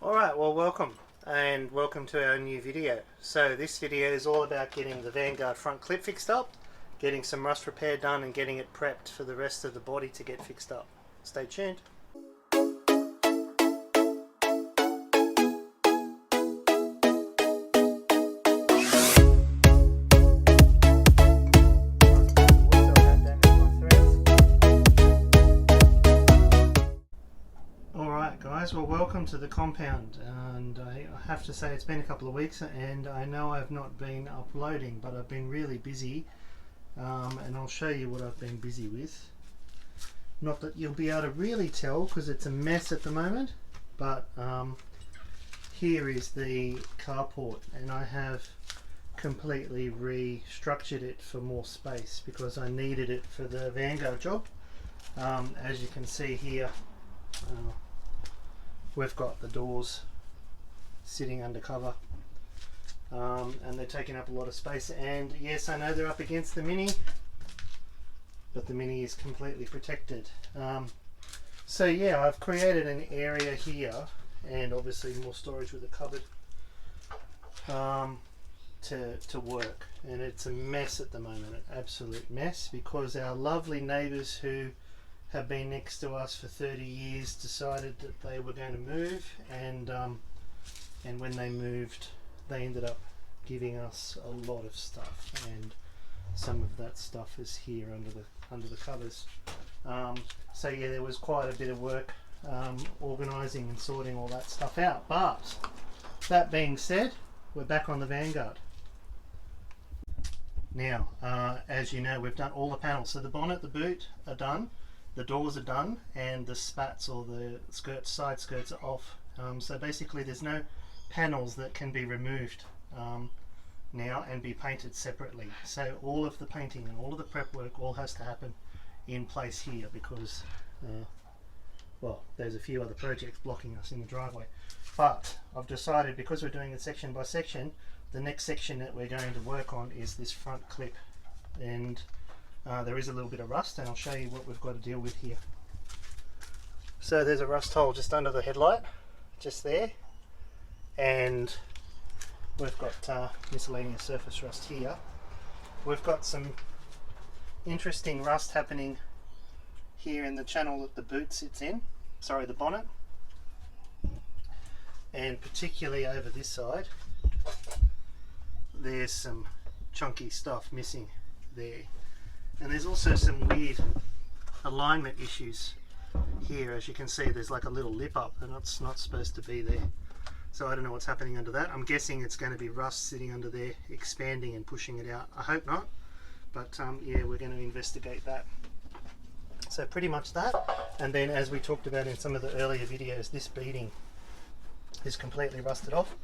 Alright, well welcome to our new video. So this video is all about getting the Vanguard front clip fixed up, getting some rust repair done and getting it prepped for the rest of the body to get fixed up. Stay tuned. Guys, well welcome to the compound, and I have to say it's been a couple of weeks and I know I've not been uploading, but I've been really busy, and I'll show you what I've been busy with. Not that you'll be able to really tell because it's a mess at the moment, but here is the carport, and I have completely restructured it for more space because I needed it for the Vanguard job. As you can see here, we've got the doors sitting under cover, and they're taking up a lot of space, and yes, I know they're up against the Mini, but the Mini is completely protected. So yeah, I've created an area here, and obviously more storage with a cupboard to work, and it's a mess at the moment, an absolute mess, because our lovely neighbours who have been next to us for 30 years decided that they were going to move, and when they moved they ended up giving us a lot of stuff, and some of that stuff is here under the covers. So yeah, there was quite a bit of work organising and sorting all that stuff out, but that being said, we're back on the Vanguard. Now, as you know, we've done all the panels, so the bonnet, the boot are done. The doors are done, and the spats or the skirts, side skirts are off. So basically there's no panels that can be removed now and be painted separately. So all of the painting and all of the prep work all has to happen in place here because, well, there's a few other projects blocking us in the driveway. But I've decided, because we're doing it section by section, the next section that we're going to work on is this front clip. And there is a little bit of rust, and I'll show you what we've got to deal with here. So there's a rust hole just under the headlight, just there, and we've got miscellaneous surface rust here. We've got some interesting rust happening here in the channel that the boot sits in, sorry, the bonnet, and particularly over this side there's some chunky stuff missing there. And there's also some weird alignment issues here. As you can see, there's like a little lip up and it's not supposed to be there. So I don't know what's happening under that. I'm guessing it's going to be rust sitting under there, expanding and pushing it out. I hope not, but yeah, we're going to investigate that. So pretty much that. And then, as we talked about in some of the earlier videos, this beading is completely rusted off.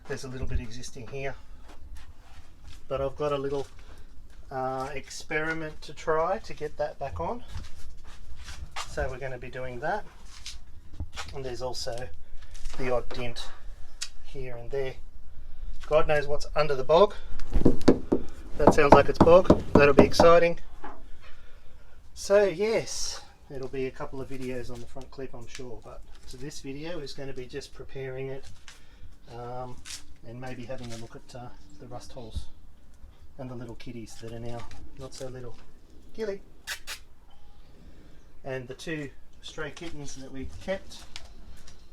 There's a little bit existing here, but I've got a little experiment to try to get that back on, so we're going to be doing that. And there's also the odd dent here and there. God knows what's under the bog. That sounds like it's bog. That'll be exciting. So yes, it'll be a couple of videos on the front clip, I'm sure, but so this video is going to be just preparing it, and maybe having a look at the rust holes and the little kitties that are now not so little. Gilly! And the two stray kittens that we kept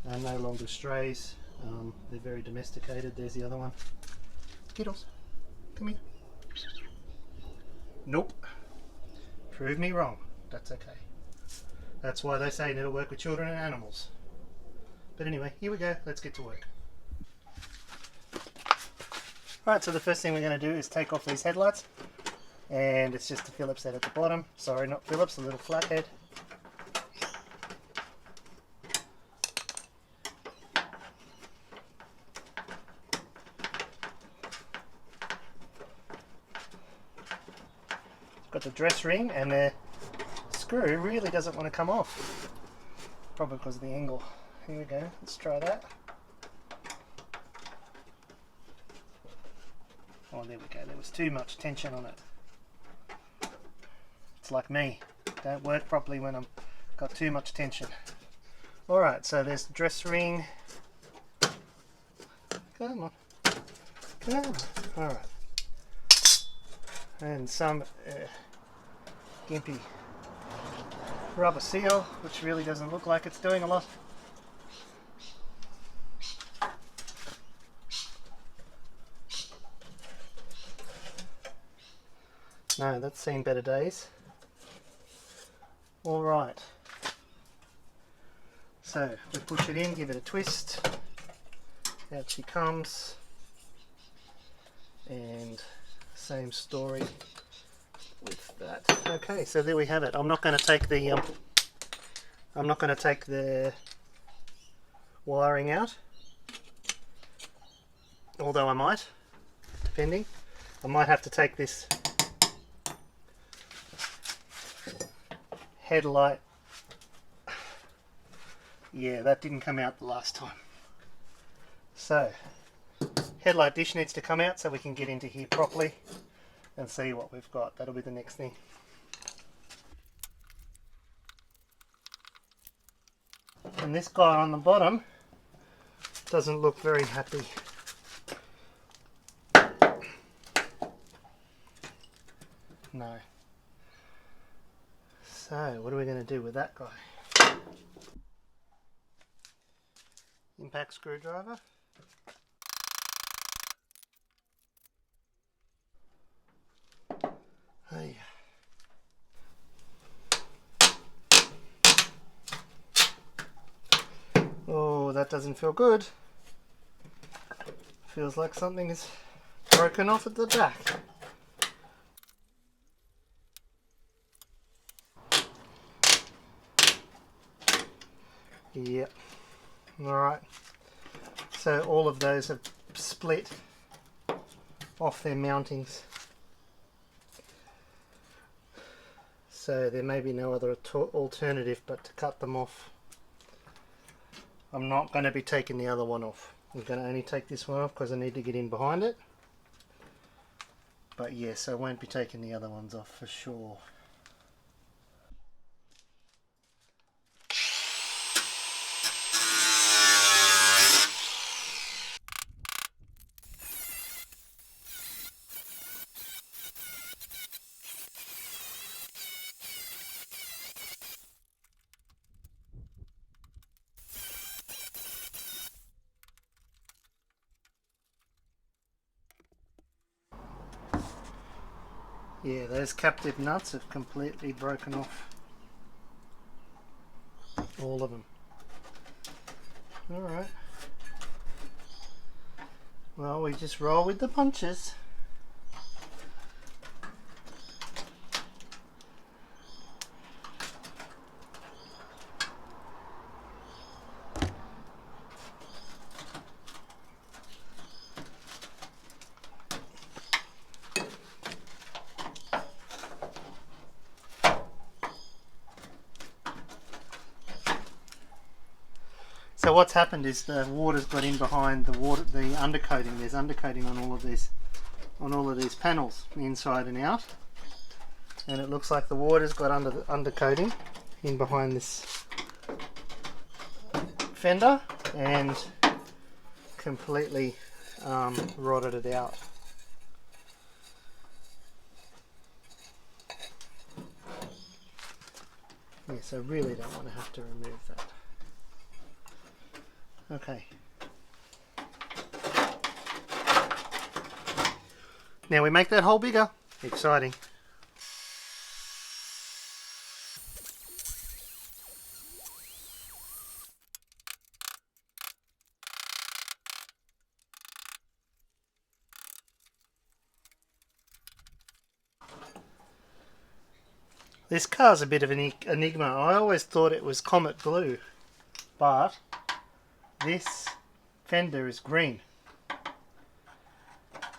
are no longer strays. They're very domesticated. There's the other one. Kittles, come here. Nope. Prove me wrong. That's okay. That's why they say never work with children and animals. But anyway, here we go. Let's get to work. Right, so the first thing we're going to do is take off these headlights, and it's just a Phillips head at the bottom. Sorry, not Phillips, a little flathead. Got the dress ring, and the screw really doesn't want to come off, probably because of the angle. Here we go, let's try that. Oh, there we go, there was too much tension on it. It's like me, don't work properly when I've got too much tension. Alright, so there's the dress ring, Come on. Come on. Alright. And some gimpy rubber seal, which really doesn't look like it's doing a lot. No, that's seen better days. Alright. So we push it in, give it a twist. Out she comes. And same story with that. Okay, so there we have it. I'm not going to take the wiring out, although I might, depending. I might have to take this headlight. Yeah, that didn't come out the last time. So headlight dish needs to come out so we can get into here properly and see what we've got. That'll be the next thing. And this guy on the bottom doesn't look very happy. No. So what are we going to do with that guy? Impact screwdriver. Hey. Oh, that doesn't feel good. Feels like something is broken off at the back. Yep. Alright. So all of those have split off their mountings. So there may be no other alternative but to cut them off. I'm not going to be taking the other one off. I'm going to only take this one off because I need to get in behind it. But yes, I won't be taking the other ones off for sure. Yeah, those captive nuts have completely broken off. All of them. Alright. Well, we just roll with the punches. So what's happened is the water's got in behind the undercoating. There's undercoating on all of these panels, inside and out. And it looks like the water's got under the undercoating in behind this fender and completely rotted it out. Yes, I really don't want to have to remove that. Okay. Now we make that hole bigger. Exciting. This car's a bit of an enigma. I always thought it was comet blue, but this fender is green.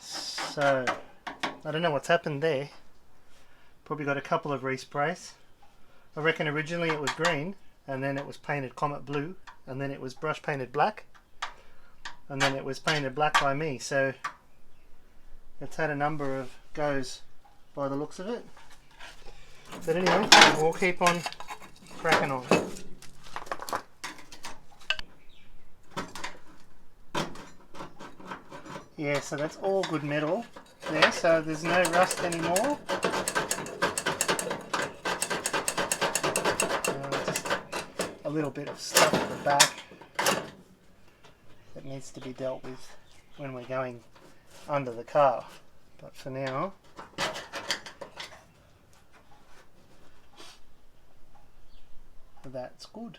So I don't know what's happened there. Probably got a couple of resprays. I reckon originally it was green, and then it was painted comet blue, and then it was brush painted black, and then it was painted black by me. So it's had a number of goes by the looks of it. But anyway, we'll keep on cracking on. Yeah, so that's all good metal there, so there's no rust anymore. Just a little bit of stuff at the back that needs to be dealt with when we're going under the car. But for now, that's good.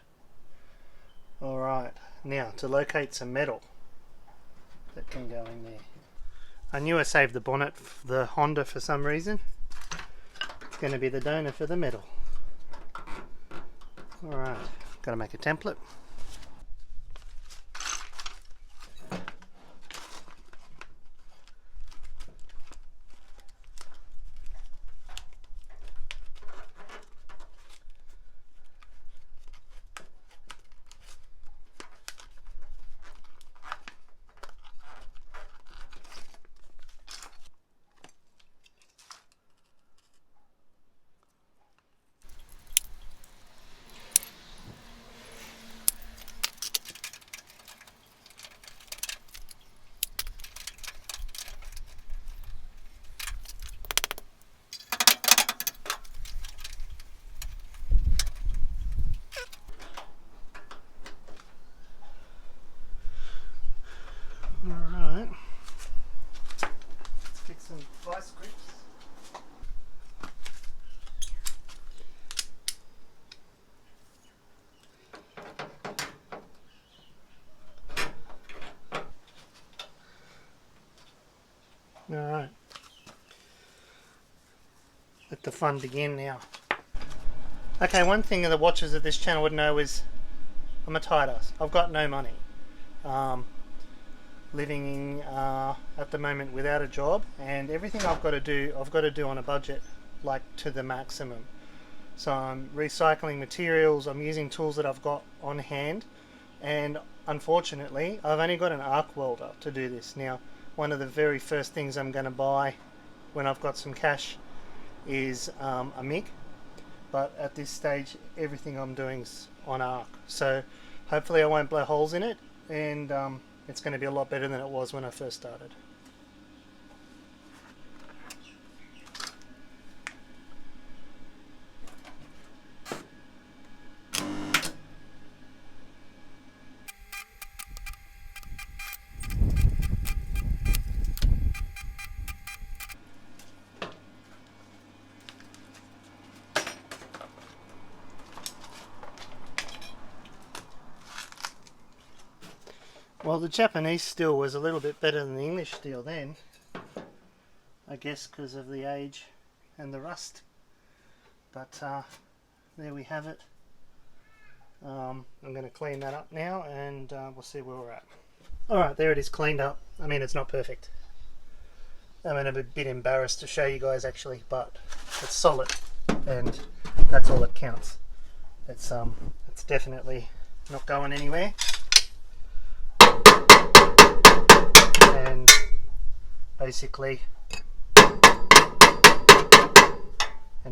Alright, now to locate some metal that can go in there. I knew I saved the bonnet, the Honda, for some reason. It's going to be the donor for the metal. Alright, got to make a template. Alright, let's fix some vice grips. Alright, let the fun begin now. Okay, one thing that the watchers of this channel would know is I'm a tight ass. I've got no money. Living at the moment without a job, and everything I've got to do on a budget, like to the maximum. So I'm recycling materials, I'm using tools that I've got on hand, and unfortunately I've only got an arc welder to do this. Now, one of the very first things I'm going to buy when I've got some cash is a MIG, but at this stage everything I'm doing is on arc, so hopefully I won't blow holes in it, and it's going to be a lot better than it was when I first started. Well, the Japanese steel was a little bit better than the English steel then, I guess because of the age and the rust, but there we have it. I'm going to clean that up now, and we'll see where we're at. Alright, there it is, cleaned up. I mean, it's not perfect. I'm a bit embarrassed to show you guys actually, but it's solid, and that's all that counts. It's definitely not going anywhere. And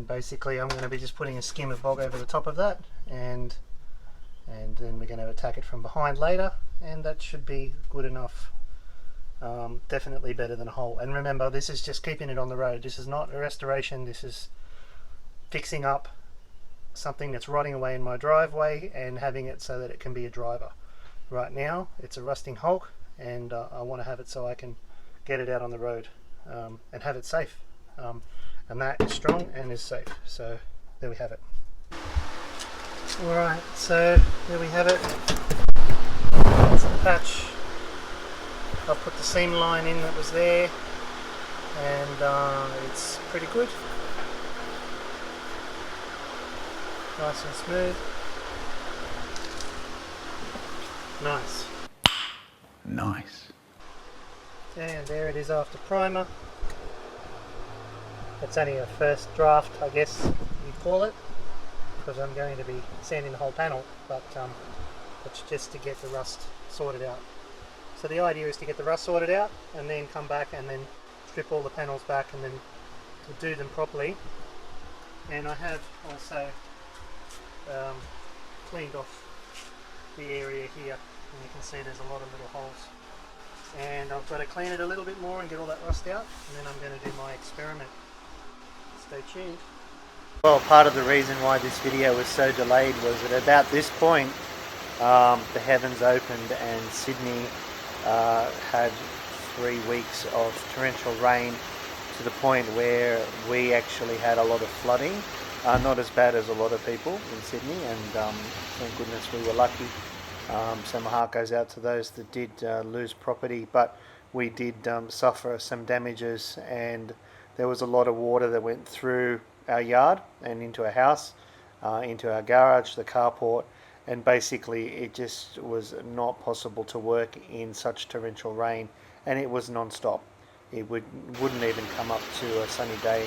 basically I'm going to be just putting a skim of bog over the top of that, and then we're going to attack it from behind later, and that should be good enough. Definitely better than a hole. And remember, this is just keeping it on the road. This is not a restoration, this is fixing up something that's rotting away in my driveway and having it so that it can be a driver. Right now it's a rusting Hulk, and I want to have it so I can get it out on the road and have it safe, and that is strong and is safe. So there we have it. Alright, so there we have it. That's the patch. I've put the seam line in that was there, and it's pretty good, nice and smooth. Nice. Nice. And there it is after primer. It's only a first draft, I guess you'd call it, because I'm going to be sanding the whole panel, but it's just to get the rust sorted out. So the idea is to get the rust sorted out and then come back and then strip all the panels back and then to do them properly. And I have also cleaned off the area here, and you can see there's a lot of little holes. and I've got to clean it a little bit more and get all that rust out, and then I'm going to do my experiment. Stay tuned. Well, part of the reason why this video was so delayed was that about this point the heavens opened and Sydney had 3 weeks of torrential rain, to the point where we actually had a lot of flooding. Not as bad as a lot of people in Sydney, and thank goodness we were lucky. So my heart goes out to those that did lose property, but we did suffer some damages, and there was a lot of water that went through our yard and into our house, into our garage, the carport, and basically it just was not possible to work in such torrential rain, and it was non-stop. It wouldn't even come up to a sunny day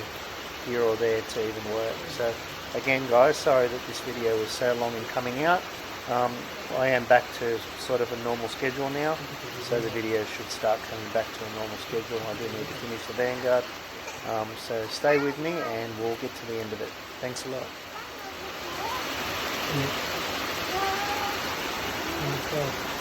here or there to even work. So again guys, sorry that this video was so long in coming out. I am back to sort of a normal schedule now, so the video should start coming back to a normal schedule. I do need to finish the Vanguard, so stay with me and we'll get to the end of it. Thanks a lot. Okay.